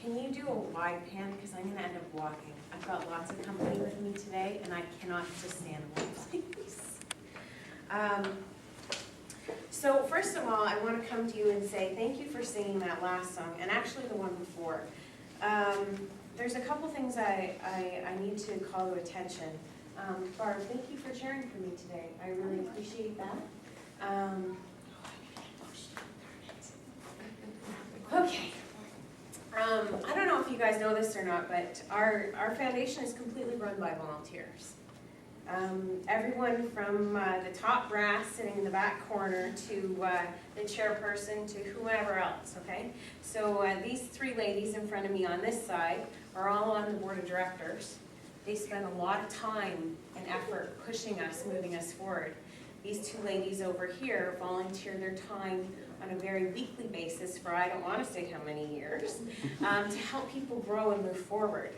can you do a wide pan, because I'm gonna end up walking. I've got lots of company with me today, and I cannot just stand in one place. So first of all, I want to come to you and say thank you for singing that last song, and actually the one before. There's a couple things I need to call to attention. Barb, thank you for cheering for me today. I really appreciate that. Okay. I don't know if you guys know this or not, but our foundation is completely run by volunteers. Everyone from the top brass sitting in the back corner to the chairperson to whomever else, okay? So these three ladies in front of me on this side are all on the board of directors. They spend a lot of time and effort pushing us, moving us forward. These two ladies over here volunteer their time on a very weekly basis for I don't want to say how many years, to help people grow and move forward.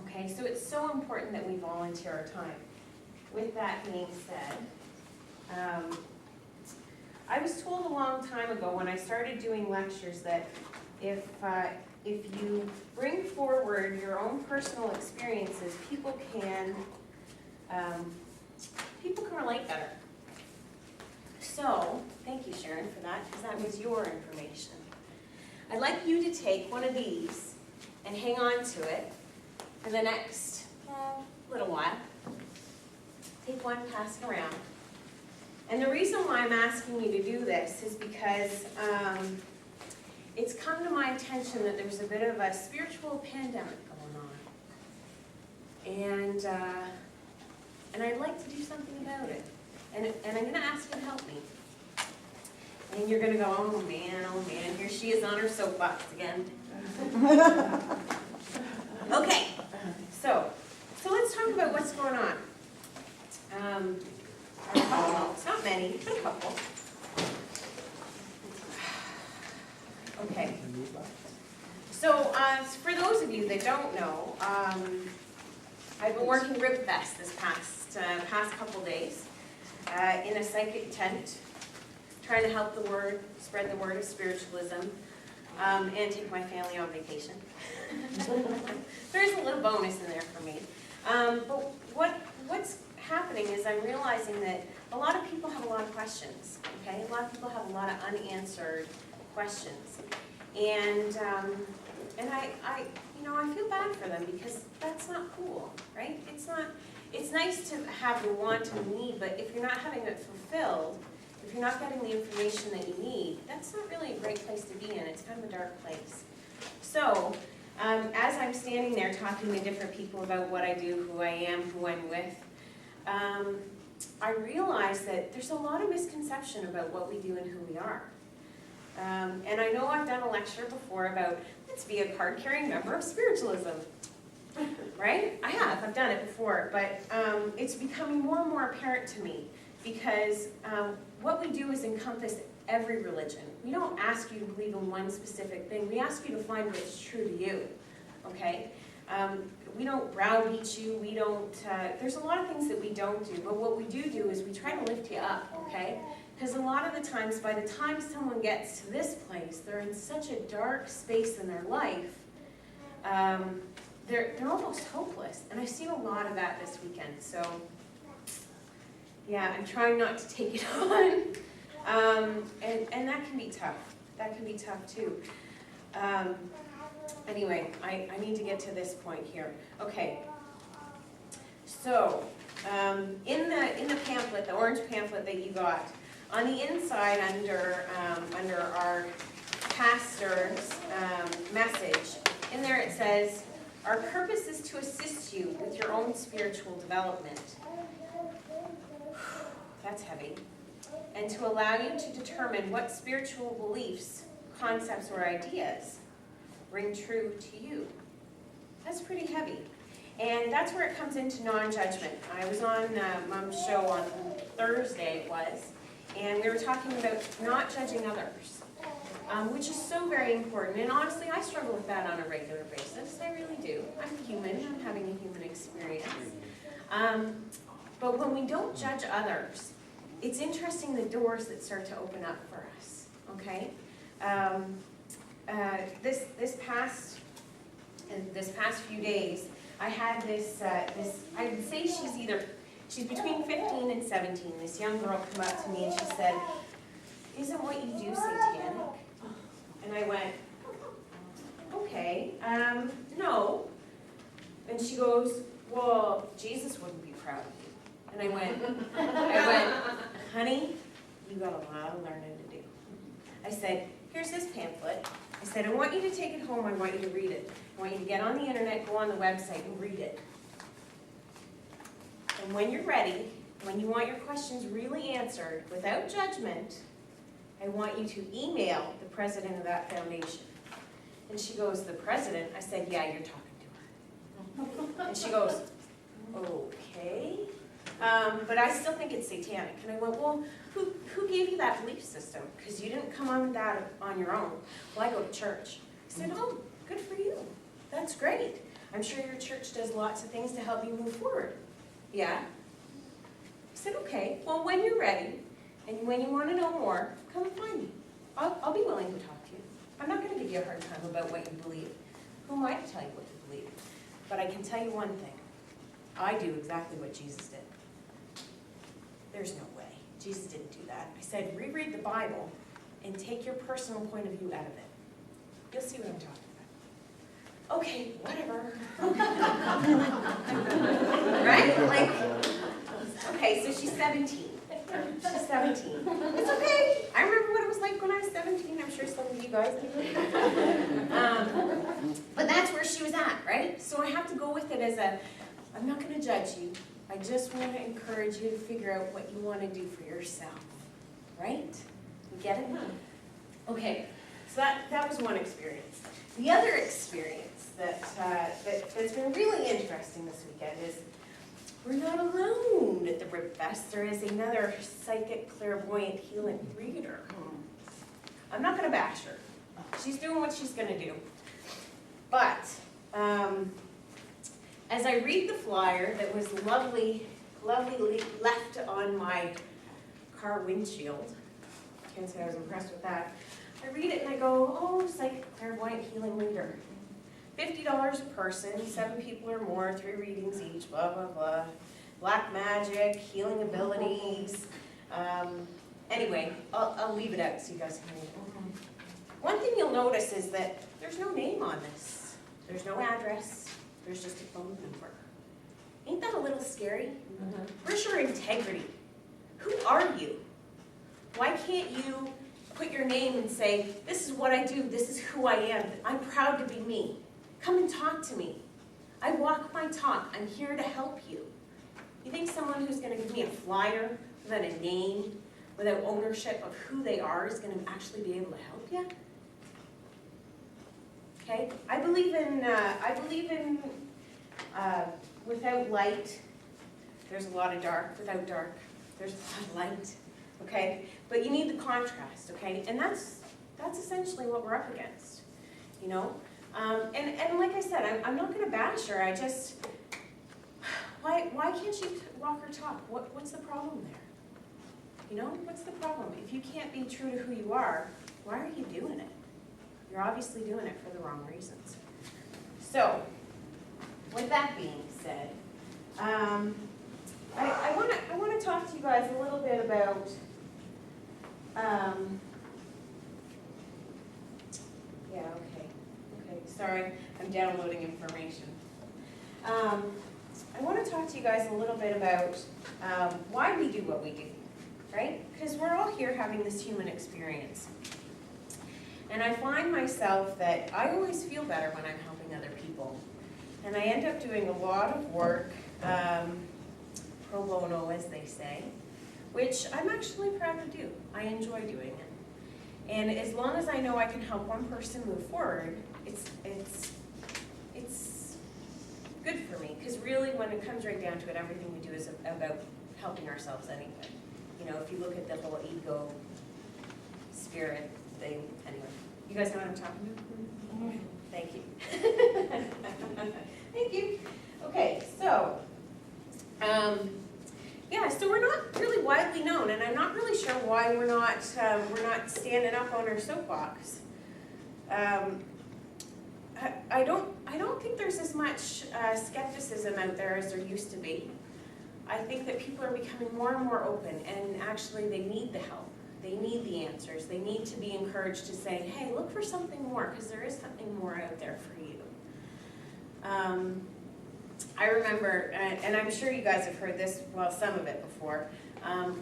Okay, so it's so important that we volunteer our time. With that being said, I was told a long time ago when I started doing lectures that if you bring forward your own personal experiences, people can relate better. So, thank you, Sharon, for that, because that was your information. I'd like you to take one of these and hang on to it for the next little while. Take one, pass it around. And the reason why I'm asking you to do this is because it's come to my attention that there's a bit of a spiritual pandemic going on. And I'd like to do something about it. And I'm going to ask you to help me. And you're going to go, oh man, here she is on her soapbox again. Okay, so let's talk about what's going on. Well, it's not many, but a couple. Okay. So for those of you that don't know, I've been working Ribfest this past couple days in a psychic tent, trying to help spread the word of spiritualism, and take my family on vacation. There's a little bonus in there for me. But what's happening is I'm realizing that a lot of people have a lot of questions, okay? A lot of people have a lot of unanswered questions. And I feel bad for them because that's not cool, right? It's nice to have the want and the need, but if you're not having it fulfilled, if you're not getting the information that you need, that's not really a great place to be in. It's kind of a dark place. So, as I'm standing there talking to different people about what I do, who I am, who I'm with, I realize that there's a lot of misconception about what we do and who we are. And I know I've done a lecture before about, let's be a card-carrying member of spiritualism. Right? I've done it before, but it's becoming more and more apparent to me because what we do is encompass every religion. We don't ask you to believe in one specific thing. We ask you to find what's true to you, okay? We don't browbeat you. We don't, there's a lot of things that we don't do, but what we do is we try to lift you up, okay? Because a lot of the times, by the time someone gets to this place, they're in such a dark space in their life, they're almost hopeless. And I've seen a lot of that this weekend, so yeah, I'm trying not to take it on. And that can be tough. That can be tough too. Anyway, I need to get to this point here. Okay. So, in the pamphlet, the orange pamphlet that you got, on the inside under our pastor's message, in there it says, our purpose is to assist you with your own spiritual development. That's heavy. And to allow you to determine what spiritual beliefs, concepts, or ideas ring true to you. That's pretty heavy. And that's where it comes into non-judgment. I was on Mom's show on Thursday, it was, and we were talking about not judging others, which is so very important. And honestly, I struggle with that on a regular basis. I really do. I'm human. I'm having a human experience. But when we don't judge others, it's interesting the doors that start to open up for us, okay? this past few days, I had this, I would say she's between 15 and 17, this young girl come up to me and she said, "Isn't what you do satanic?" And I went, "Okay, no." And she goes, "Well, Jesus wouldn't be proud of you." And I went, "Honey, you got a lot of learning to do." I said, "Here's this pamphlet." I said, "I want you to take it home, I want you to read it. I want you to get on the internet, go on the website and read it. And when you're ready, when you want your questions really answered without judgment, I want you to email the president of that foundation." And she goes, "The president?" I said, "Yeah, you're talking to her." And she goes, "Okay, but I still think it's satanic." And I went, "Well, who gave you that belief system? Because you didn't come on that on your own." "Well, I go to church." I said, "Oh, good for you. That's great. I'm sure your church does lots of things to help you move forward." "Yeah." I said, "Okay, well, when you're ready, and when you want to know more, come and find me. I'll be willing to talk to you. I'm not going to give you a hard time about what you believe. Who am I to tell you what to believe? But I can tell you one thing. I do exactly what Jesus did." "There's no way. Jesus didn't do that." I said, "Reread the Bible and take your personal point of view out of it. You'll see what I'm talking about." "Okay, whatever." Right? Like, okay, so she's 17. She's 17. It's okay. I remember what it was like when I was 17. I'm sure some of you guys do. But that's where she was at, right? So I have to go with it as I'm not going to judge you. I just want to encourage you to figure out what you want to do for yourself, right? You get it? Okay, so that was one experience. The other experience that's been really interesting this weekend is we're not alone at the Rib Fest. There is another psychic, clairvoyant, healing reader. I'm not going to bash her. She's doing what she's going to do. But as I read the flyer that was lovely left on my car windshield, can't say I was impressed with that. I read it and I go, "Oh, psychic, clairvoyant, healing reader. $50 a person, 7 people or more, 3 readings each, blah, blah, blah. Black magic, healing abilities." Anyway, I'll leave it out so you guys can read it. One thing you'll notice is that there's no name on this. There's no address. There's just a phone number. Ain't that a little scary? Where's your integrity? Who are you? Why can't you put your name and say, "This is what I do, this is who I am, I'm proud to be me. Come and talk to me. I walk my talk, I'm here to help you." You think someone who's going to give me a flyer without a name, without ownership of who they are, is going to actually be able to help you? Okay, I believe in without light, there's a lot of dark. Without dark, there's a lot of light. Okay, but you need the contrast. Okay, and that's essentially what we're up against. You know, and like I said, I'm not going to bash her. I just why can't she walk her talk? What's the problem there? You know, what's the problem? If you can't be true to who you are, why are you doing it? You're obviously doing it for the wrong reasons. So, with that being said, I want to talk to you guys a little bit about sorry, I'm downloading information. I want to talk to you guys a little bit about why we do what we do, right? Because we're all here having this human experience. And I find myself that I always feel better when I'm helping other people. And I end up doing a lot of work, pro bono as they say, which I'm actually proud to do. I enjoy doing it. And as long as I know I can help one person move forward, it's good for me. Because really, when it comes right down to it, everything we do is about helping ourselves anyway. You know, if you look at the whole ego, spirit thing, anyway. You guys know what I'm talking about? Thank you. Thank you. Okay, so, yeah, so we're not really widely known, and I'm not really sure why we're not standing up on our soapbox. I don't think there's as much skepticism out there as there used to be. I think that people are becoming more and more open, and actually they need the help. They need the answers. They need to be encouraged to say, hey, look for something more, because there is something more out there for you. I remember, and I'm sure you guys have heard this, well, some of it before.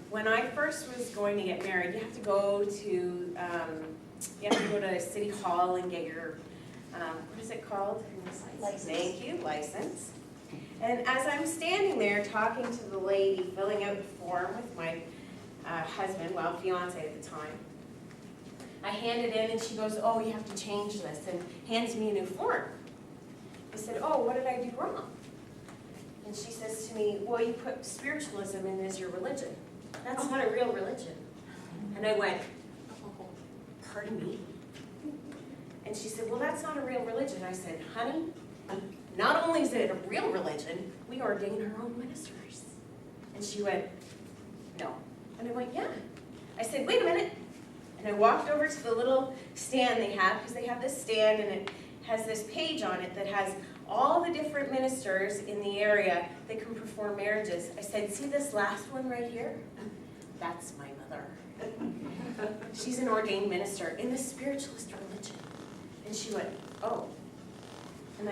When I first was going to get married, you have to go to City Hall and get your, what is it called? License. Thank you, license. And as I'm standing there talking to the lady, filling out the form with my husband, well, fiance at the time, I hand it in and she goes, oh, you have to change this, and hands me a new form. I said, oh, what did I do wrong? And she says to me, well, you put spiritualism in as your religion. That's not a real religion. And I went, pardon me? And she said, well, that's not a real religion. I said, honey, not only is it a real religion, we ordain our own ministers. And she went, no. And I went, yeah. I said, wait a minute. And I walked over to the little stand they have, because they have this stand and it has this page on it that has all the different ministers in the area that can perform marriages. I said, see this last one right here? That's my mother. She's an ordained minister in the spiritualist religion. And she went, oh. And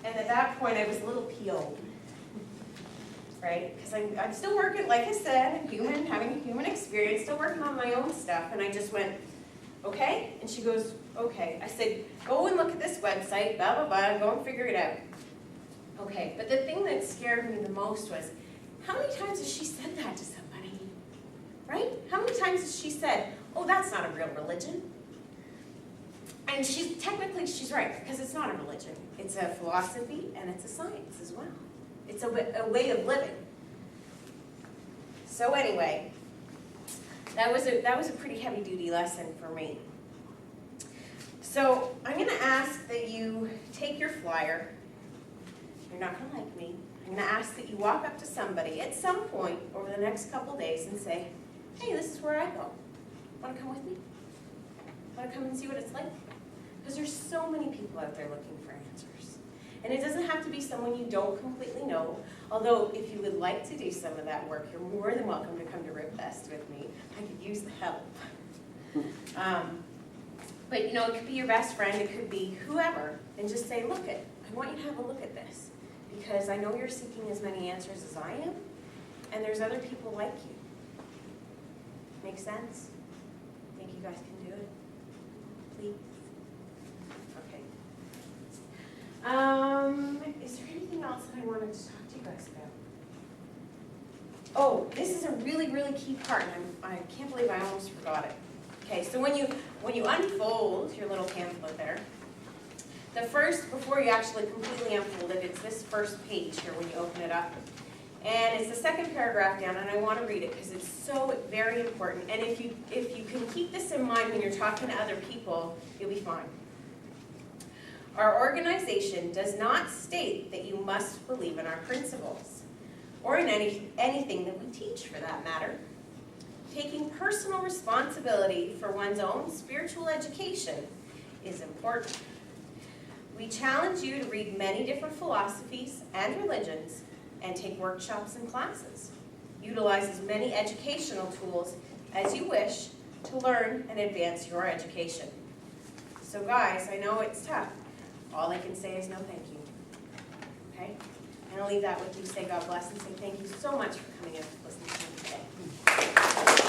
at that point I was a little peeled, right? Because I'm still working, like I said, having a human experience, still working on my own stuff. And I just went, okay? And she goes, okay. I said, go and look at this website, blah, blah, blah, go and figure it out. Okay, but the thing that scared me the most was, how many times has she said that to somebody? Right? How many times has she said, oh, that's not a real religion? And technically she's right, because it's not a religion. It's a philosophy and it's a science as well. It's a way of living. So anyway, that was a pretty heavy duty lesson for me. So I'm going to ask that you take your flyer. You're not going to like me. I'm going to ask that you walk up to somebody at some point over the next couple days and say, hey, this is where I go. Want to come with me? Want to come and see what it's like? Because there's so many people out there looking for answers. And it doesn't have to be someone you don't completely know, although if you would like to do some of that work, you're more than welcome to come to RibFest with me. I could use the help. But it could be your best friend, it could be whoever, and just say, look, I want you to have a look at this, because I know you're seeking as many answers as I am, and there's other people like you. Make sense? Think you guys can do it? Please? Okay. Is there anything else that I wanted to talk to you guys about? Oh, this is a really, really key part, and I can't believe I almost forgot it. Okay, so when you unfold your little pamphlet there, before you actually completely unfold it, it's this first page here when you open it up. And it's the second paragraph down, and I want to read it because it's so very important. And if you can keep this in mind when you're talking to other people, you'll be fine. Our organization does not state that you must believe in our principles, or in anything that we teach for that matter. Taking personal responsibility for one's own spiritual education is important. We challenge you to read many different philosophies and religions and take workshops and classes. Utilize as many educational tools as you wish to learn and advance your education. So guys, I know it's tough. All I can say is no thank you. Okay? And I'll leave that with you. Say God bless and say thank you so much for coming in and listening to me today.